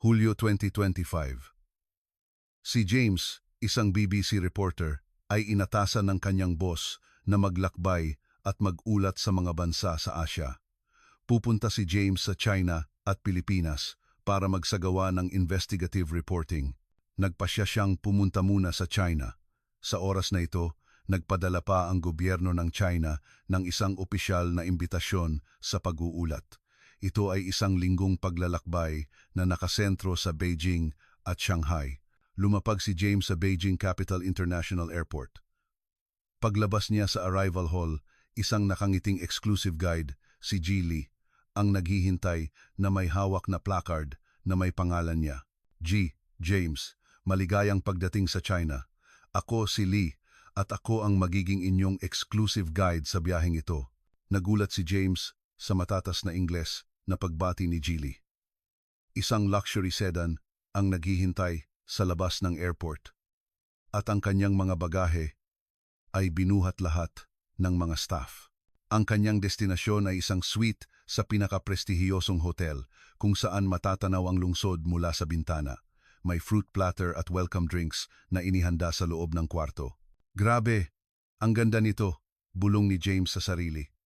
Hulyo 2025. Si James, isang BBC reporter, ay inatasan ng kanyang boss na maglakbay at magulat sa mga bansa sa Asya. Pupunta si James sa China at Pilipinas para magsagawa ng investigative reporting. Nagpasya siyang pumunta muna sa China. Sa oras na ito, nagpadala pa ang gobyerno ng China ng isang opisyal na imbitasyon sa pag-uulat. Ito ay isang linggong paglalakbay na nakasentro sa Beijing at Shanghai. Lumapag si James sa Beijing Capital International Airport. Paglabas niya sa arrival hall, isang nakangiting exclusive guide, si Ji Li, ang naghihintay na may hawak na placard na may pangalan niya. James, maligayang pagdating sa China. Ako si Li at ako ang magiging inyong exclusive guide sa biyaheng ito. Nagulat si James sa matatas na Ingles na pagbati ni Ji Li. Isang luxury sedan ang naghihintay sa labas ng airport at ang kanyang mga bagahe ay binuhat lahat ng mga staff. Ang kanyang destinasyon ay isang suite sa pinakaprestihiyosong hotel kung saan matatanaw ang lungsod mula sa bintana. May fruit platter at welcome drinks na inihanda sa loob ng kwarto. Grabe, ang ganda nito, bulong ni James sa sarili.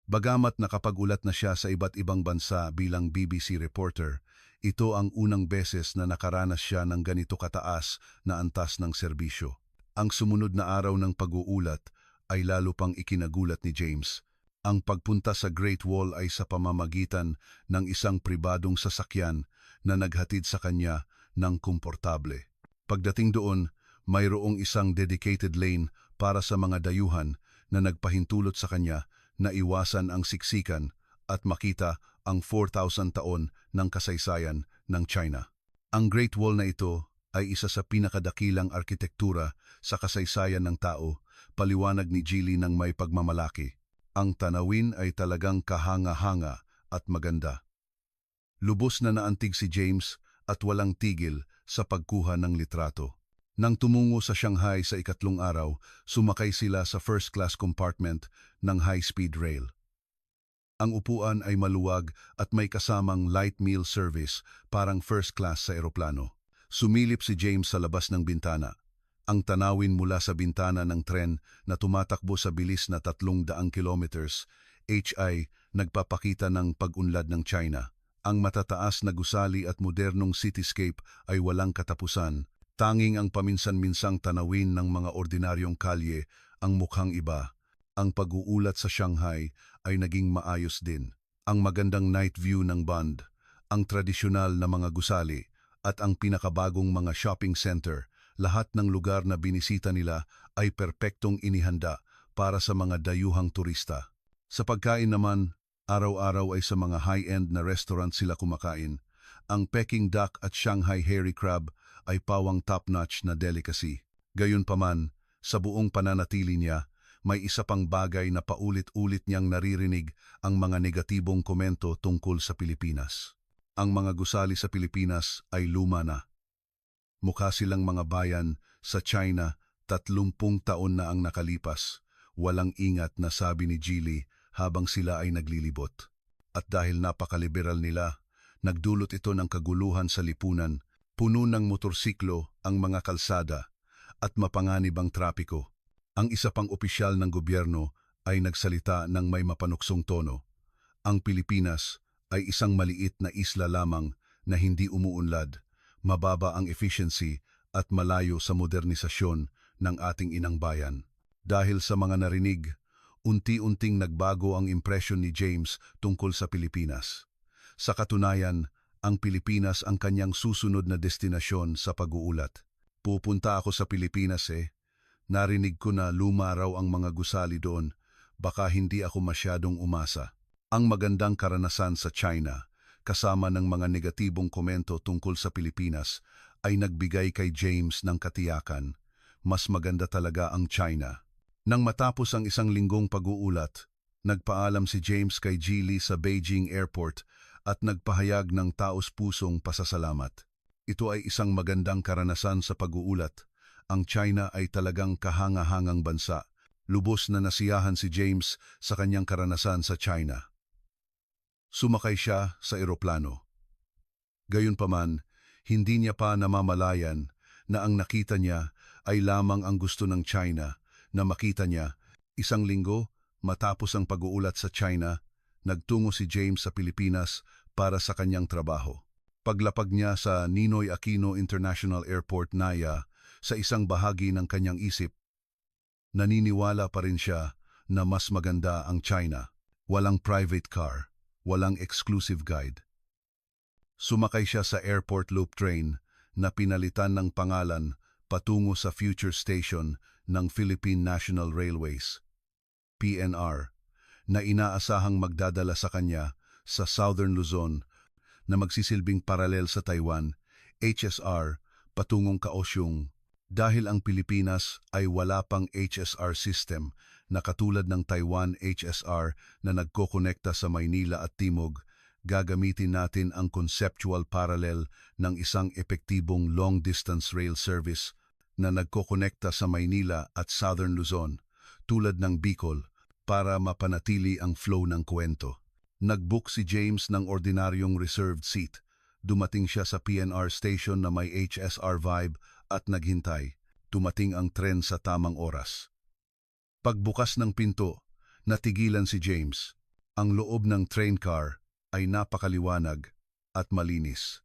Bagamat nakapag-ulat na siya sa iba't ibang bansa bilang BBC reporter, ito ang unang beses na nakaranas siya ng ganito kataas na antas ng serbisyo. Ang sumunod na araw ng pag-uulat ay lalo pang ikinagulat ni James. Ang pagpunta sa Great Wall ay sa pamamagitan ng isang pribadong sasakyan na naghatid sa kanya ng komportable. Pagdating doon, mayroong isang dedicated lane para sa mga dayuhan na nagpahintulot sa kanya na iwasan ang siksikan at makita ang 4,000 taon ng kasaysayan ng China. Ang Great Wall na ito ay isa sa pinakadakilang arkitektura sa kasaysayan ng tao, paliwanag ni Ji Li ng may pagmamalaki. Ang tanawin ay talagang kahanga-hanga at maganda. Lubos na naantig si James at walang tigil sa pagkuha ng litrato. Nang tumungo sa Shanghai sa ikatlong araw, sumakay sila sa first-class compartment ng high-speed rail. Ang upuan ay maluwag at may kasamang light meal service, parang first class sa eroplano. Sumilip si James sa labas ng bintana. Ang tanawin mula sa bintana ng tren na tumatakbo sa bilis na 300 kilometers, HI, nagpapakita ng pag-unlad ng China. Ang matataas na gusali at modernong cityscape ay walang katapusan. Tanging ang paminsan-minsang tanawin ng mga ordinaryong kalye ang mukhang iba. Ang pag-uulat sa Shanghai ay naging maayos din. Ang magandang night view ng Bund, ang tradisyonal na mga gusali, at ang pinakabagong mga shopping center, lahat ng lugar na binisita nila ay perpektong inihanda para sa mga dayuhang turista. Sa pagkain naman, araw-araw ay sa mga high-end na restaurant sila kumakain. Ang Peking duck at Shanghai hairy crab ay pawang top-notch na delicacy. Gayunpaman, sa buong pananatili niya, may isa pang bagay na paulit-ulit niyang naririnig ang mga negatibong komento tungkol sa Pilipinas. Ang mga gusali sa Pilipinas ay luma na. Mukha silang mga bayan sa China, 30 taon na ang nakalipas. Walang ingat na sabi ni Ji Li habang sila ay naglilibot. At dahil napakaliberal nila, nagdulot ito ng kaguluhan sa lipunan, puno ng motorsiklo ang mga kalsada at mapanganib ang trapiko. Ang isa pang opisyal ng gobyerno ay nagsalita ng may mapanuksong tono. Ang Pilipinas ay isang maliit na isla lamang na hindi umuunlad, mababa ang efficiency at malayo sa modernisasyon ng ating inang bayan. Dahil sa mga narinig, unti-unting nagbago ang impresyon ni James tungkol sa Pilipinas. Sa katunayan, ang Pilipinas ang kanyang susunod na destinasyon sa pag-uulat. Pupunta ako sa Pilipinas Narinig ko na luma raw ang mga gusali doon, baka hindi ako masyadong umasa. Ang magandang karanasan sa China, kasama ng mga negatibong komento tungkol sa Pilipinas, ay nagbigay kay James ng katiyakan. Mas maganda talaga ang China. Nang matapos ang isang linggong pag-uulat, nagpaalam si James kay Ji Li sa Beijing Airport at nagpahayag ng taos-pusong pasasalamat. Ito ay isang magandang karanasan sa pag-uulat. Ang China ay talagang kahanga-hangang bansa. Lubos na nasiyahan si James sa kanyang karanasan sa China. Sumakay siya sa eroplano. Gayunpaman, Hindi niya pa namamalayan na ang nakita niya ay lamang ang gusto ng China na makita niya. Isang linggo matapos ang pag-uulat sa China, nagtungo si James sa Pilipinas para sa kanyang trabaho. Paglapag niya sa Ninoy Aquino International Airport, Naya, sa isang bahagi ng kanyang isip, naniniwala pa rin siya na mas maganda ang China. Walang private car, walang exclusive guide. Sumakay siya sa airport loop train na pinalitan ng pangalan patungo sa future station ng Philippine National Railways, PNR, na inaasahang magdadala sa kanya sa Southern Luzon na magsisilbing paralel sa Taiwan, HSR, patungong Kaohsiung. Dahil ang Pilipinas ay wala pang HSR system na katulad ng Taiwan HSR na nagkokonekta sa Maynila at Timog, gagamitin natin ang conceptual parallel ng isang epektibong long-distance rail service na nagkokonekta sa Maynila at Southern Luzon, tulad ng Bicol, para mapanatili ang flow ng kwento. Nag-book si James ng ordinaryong reserved seat. Dumating siya sa PNR station na may HSR vibe at naghintay. Dumating ang tren sa tamang oras. Pagbukas ng pinto, natigilan si James. Ang loob ng train car ay napakaliwanag at malinis.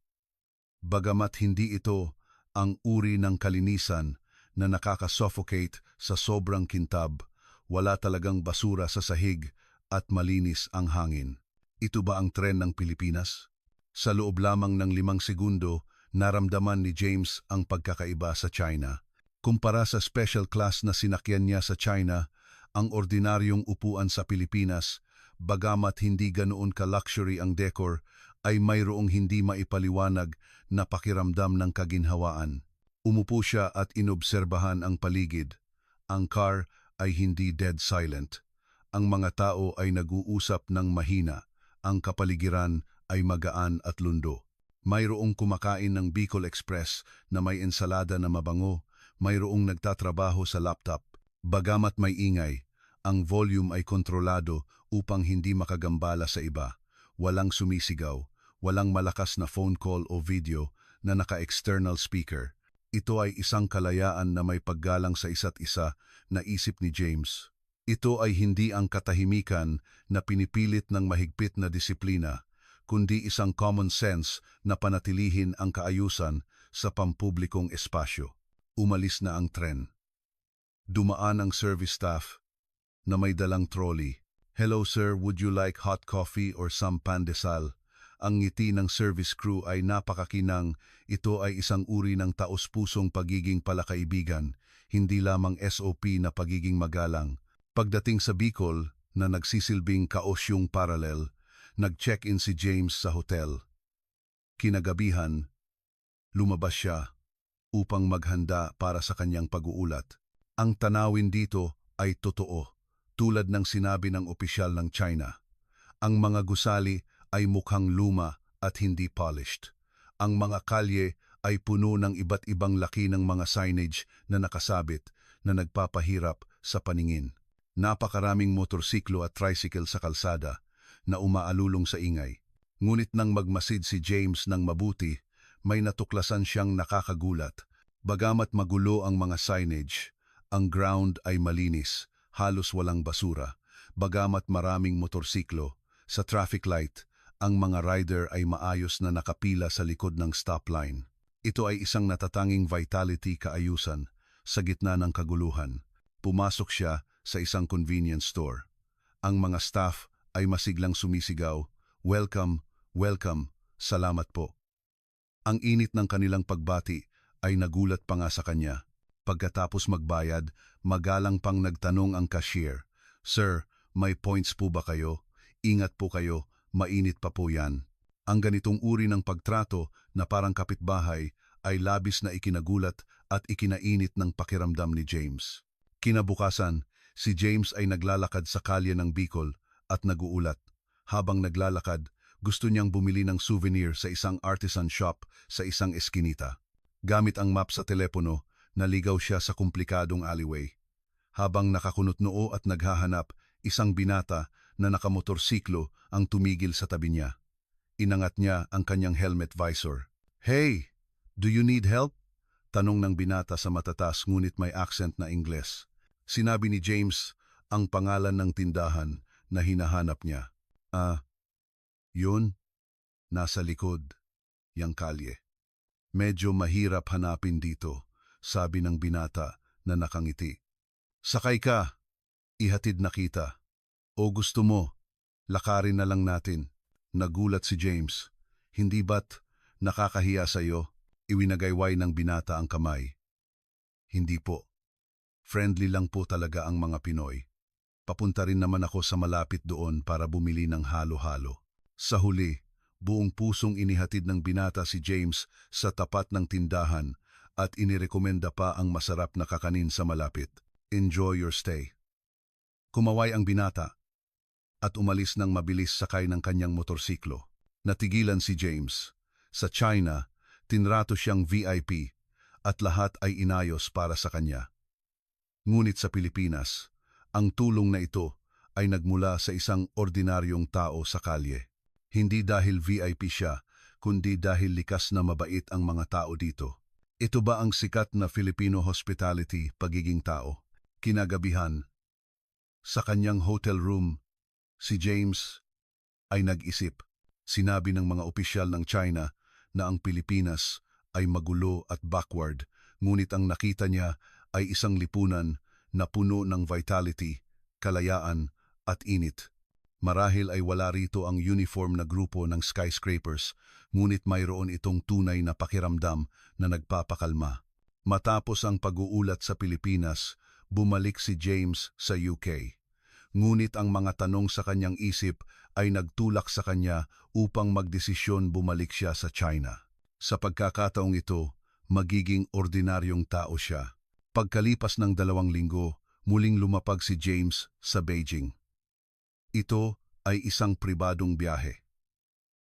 Bagamat hindi ito ang uri ng kalinisan na nakakasuffocate sa sobrang kintab, wala talagang basura sa sahig at malinis ang hangin. Ito ba ang tren ng Pilipinas? Sa loob lamang ng 5 segundo, naramdaman ni James ang pagkakaiba sa China. Kumpara sa special class na sinakyan niya sa China, ang ordinaryong upuan sa Pilipinas, bagamat hindi ganoon ka-luxury ang decor, ay mayroong hindi maipaliwanag na pakiramdam ng kaginhawaan. Umupo siya at inobserbahan ang paligid. Ang car ay hindi dead silent. Ang mga tao ay nag-uusap ng mahina. Ang kapaligiran ay magaan at lundo. Mayroong kumakain ng Bicol Express na may ensalada na mabango, mayroong nagtatrabaho sa laptop. Bagamat may ingay, ang volume ay kontrolado upang hindi makagambala sa iba. Walang sumisigaw, walang malakas na phone call o video na naka-external speaker. Ito ay isang kalayaan na may paggalang sa isa't isa, na isip ni James. Ito ay hindi ang katahimikan na pinipilit ng mahigpit na disiplina, kundi isang common sense na panatilihin ang kaayusan sa pampublikong espasyo. Umalis na ang tren. Dumaan ang service staff na may dalang trolley. "Hello sir, would you like hot coffee or some pandesal?" Ang ngiti ng service crew ay napakakinang. Ito ay isang uri ng taos-pusong pagiging palakaibigan, hindi lamang SOP na pagiging magalang. Pagdating sa Bicol, na nagsisilbing Kaohsiung parallel, nag-check-in si James sa hotel. Kinagabihan, lumabas siya upang maghanda para sa kanyang pag-uulat. Ang tanawin dito ay totoo, tulad ng sinabi ng opisyal ng China. Ang mga gusali ay mukhang luma at hindi polished. Ang mga kalye ay puno ng iba't ibang laki ng mga signage na nakasabit na nagpapahirap sa paningin. Napakaraming motorsiklo at tricycle sa kalsada na umaalulong sa ingay. Ngunit nang magmasid si James ng mabuti, may natuklasan siyang nakakagulat. Bagamat magulo ang mga signage, ang ground ay malinis, halos walang basura. Bagamat maraming motorsiklo, sa traffic light, ang mga rider ay maayos na nakapila sa likod ng stopline. Ito ay isang natatanging vitality kaayusan sa gitna ng kaguluhan. Pumasok siya sa isang convenience store. Ang mga staff ay masiglang sumisigaw, "Welcome, welcome, salamat po." Ang init ng kanilang pagbati ay nagulat pa nga sa kanya. Pagkatapos magbayad, magalang pang nagtanong ang cashier, "Sir, may points po ba kayo? Ingat po kayo, mainit pa po yan." Ang ganitong uri ng pagtrato na parang kapitbahay ay labis na ikinagulat at ikinainit ng pakiramdam ni James. Kinabukasan, si James ay naglalakad sa kalye ng Bicol at naguulat. Habang naglalakad, gusto niyang bumili ng souvenir sa isang artisan shop sa isang eskinita. Gamit ang map sa telepono, naligaw siya sa komplikadong alleyway. Habang nakakunot noo at naghahanap, isang binata na nakamotorsiklo ang tumigil sa tabi niya. Inangat niya ang kanyang helmet visor. "Hey, Do you need help? Tanong ng binata sa matatas ngunit may accent na Ingles. Sinabi ni James ang pangalan ng tindahan na hinahanap niya. Yun, nasa likod, yang kalye. Medyo mahirap hanapin dito, sabi ng binata na nakangiti. Sakay ka, ihatid na kita. O gusto mo, lakarin na lang natin. Nagulat si James. Hindi ba't nakakahiya sa'yo? Iwinagayway ng binata ang kamay. Hindi po. Friendly lang po talaga ang mga Pinoy. Papunta rin naman ako sa malapit doon para bumili ng halo-halo. Sa huli, buong pusong inihatid ng binata si James sa tapat ng tindahan at inirekomenda pa ang masarap na kakanin sa malapit. Enjoy your stay. Kumaway ang binata at umalis ng mabilis sakay ng kanyang motorsiklo. Natigilan si James. Sa China, tinrato siyang VIP at lahat ay inayos para sa kanya. Ngunit sa Pilipinas, ang tulong na ito ay nagmula sa isang ordinaryong tao sa kalye. Hindi dahil VIP siya, kundi dahil likas na mabait ang mga tao dito. Ito ba ang sikat na Filipino hospitality, pagiging tao? Kinagabihan, sa kanyang hotel room, si James ay nag-isip. Sinabi ng mga opisyal ng China na ang Pilipinas ay magulo at backward, ngunit ang nakita niya ay isang lipunan na puno ng vitality, kalayaan at init. Marahil ay wala rito ang uniform na grupo ng skyscrapers, ngunit mayroon itong tunay na pakiramdam na nagpapakalma. Matapos ang pag-uulat sa Pilipinas, bumalik si James sa UK. Ngunit ang mga tanong sa kanyang isip ay nagtulak sa kanya upang magdesisyon bumalik siya sa China. Sa pagkakataong ito, magiging ordinaryong tao siya. Pagkalipas ng 2 linggo, muling lumapag si James sa Beijing. Ito ay isang pribadong biyahe.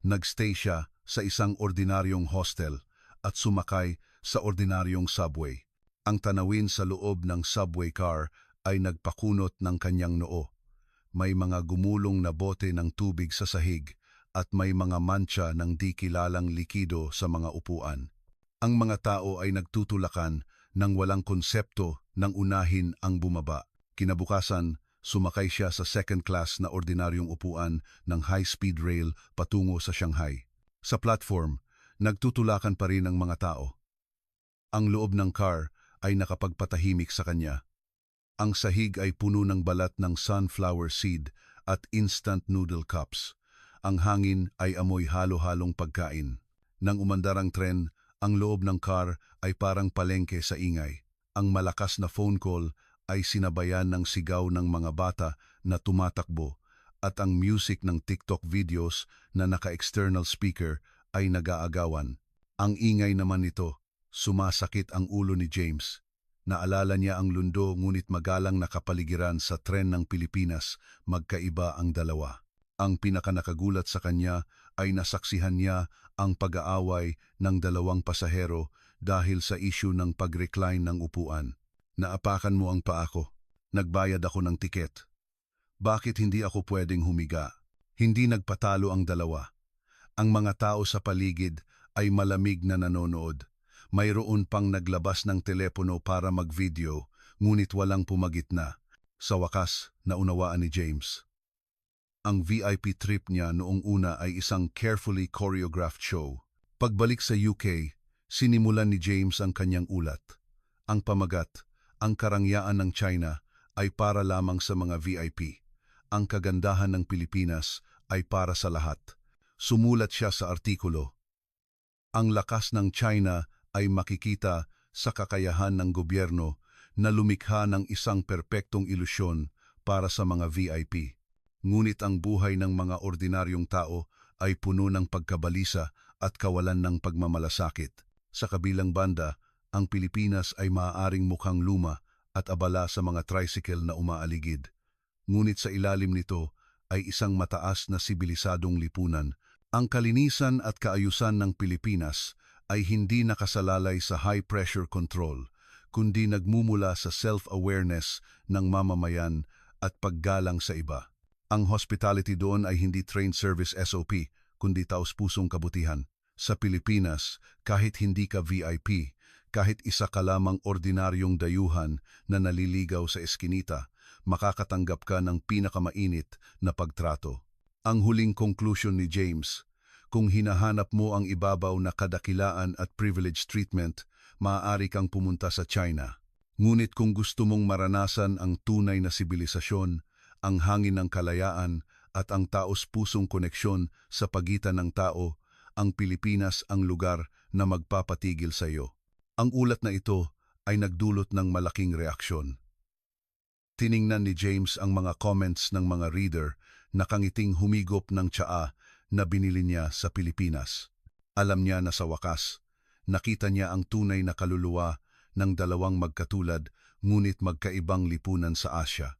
Nagstay siya sa isang ordinaryong hostel at sumakay sa ordinaryong subway. Ang tanawin sa loob ng subway car ay nagpakunot ng kanyang noo. May mga gumulong na bote ng tubig sa sahig at may mga mancha ng di kilalang likido sa mga upuan. Ang mga tao ay nagtutulakan nang walang konsepto nang unahin ang bumaba. Kinabukasan, sumakay siya sa second class na ordinaryong upuan ng high-speed rail patungo sa Shanghai. Sa platform, nagtutulakan pa rin ang mga tao. Ang loob ng car ay nakapagpatahimik sa kanya. Ang sahig ay puno ng balat ng sunflower seed at instant noodle cups. Ang hangin ay amoy halo-halong pagkain. Nang umandar ang tren, ang loob ng car ay parang palengke sa ingay. Ang malakas na phone call ay sinabayan ng sigaw ng mga bata na tumatakbo at ang music ng TikTok videos na naka-external speaker ay nag-aagawan. Ang ingay naman nito, sumasakit ang ulo ni James. Naalala niya ang lundo ngunit magalang na kapaligiran sa tren ng Pilipinas, magkaiba ang dalawa. Ang pinakanakagulat sa kanya ay nasaksihan niya ang pag-aaway ng 2 pasahero dahil sa issue ng pag-recline ng upuan. Naapakan mo ang paa ko. Nagbayad ako ng tiket. Bakit hindi ako pwedeng humiga? Hindi nagpatalo ang dalawa. Ang mga tao sa paligid ay malamig na nanonood. Mayroon pang naglabas ng telepono para mag-video, ngunit walang pumagitna. Sa wakas, naunawaan ni James. Ang VIP trip niya noong una ay isang carefully choreographed show. Pagbalik sa UK, sinimulan ni James ang kanyang ulat. Ang pamagat, ang karangyaan ng China ay para lamang sa mga VIP. Ang kagandahan ng Pilipinas ay para sa lahat. Sumulat siya sa artikulo. Ang lakas ng China ay makikita sa kakayahan ng gobyerno na lumikha ng isang perpektong ilusyon para sa mga VIP. Ngunit ang buhay ng mga ordinaryong tao ay puno ng pagkabalisa at kawalan ng pagmamalasakit. Sa kabilang banda, ang Pilipinas ay maaaring mukhang luma at abala sa mga tricycle na umaaligid. Ngunit sa ilalim nito ay isang mataas na sibilisadong lipunan. Ang kalinisan at kaayusan ng Pilipinas ay hindi nakasalalay sa high-pressure control, kundi nagmumula sa self-awareness ng mamamayan at paggalang sa iba. Ang hospitality doon ay hindi trained service SOP, kundi taos-pusong kabutihan. Sa Pilipinas, kahit hindi ka VIP, kahit isa ka lamang ordinaryong dayuhan na naliligaw sa eskinita, makakatanggap ka ng pinakamainit na pagtrato. Ang huling conclusion ni James, kung hinahanap mo ang ibabaw na kadakilaan at privilege treatment, maaari kang pumunta sa China. Ngunit kung gusto mong maranasan ang tunay na sibilisasyon, ang hangin ng kalayaan at ang taos-pusong koneksyon sa pagitan ng tao, ang Pilipinas ang lugar na magpapatigil sa iyo. Ang ulat na ito ay nagdulot ng malaking reaksyon. Tiningnan ni James ang mga comments ng mga reader, nakangiting humigop ng tsaa na binili niya sa Pilipinas. Alam niya na sa wakas, nakita niya ang tunay na kaluluwa ng dalawang magkatulad ngunit magkaibang lipunan sa Asya.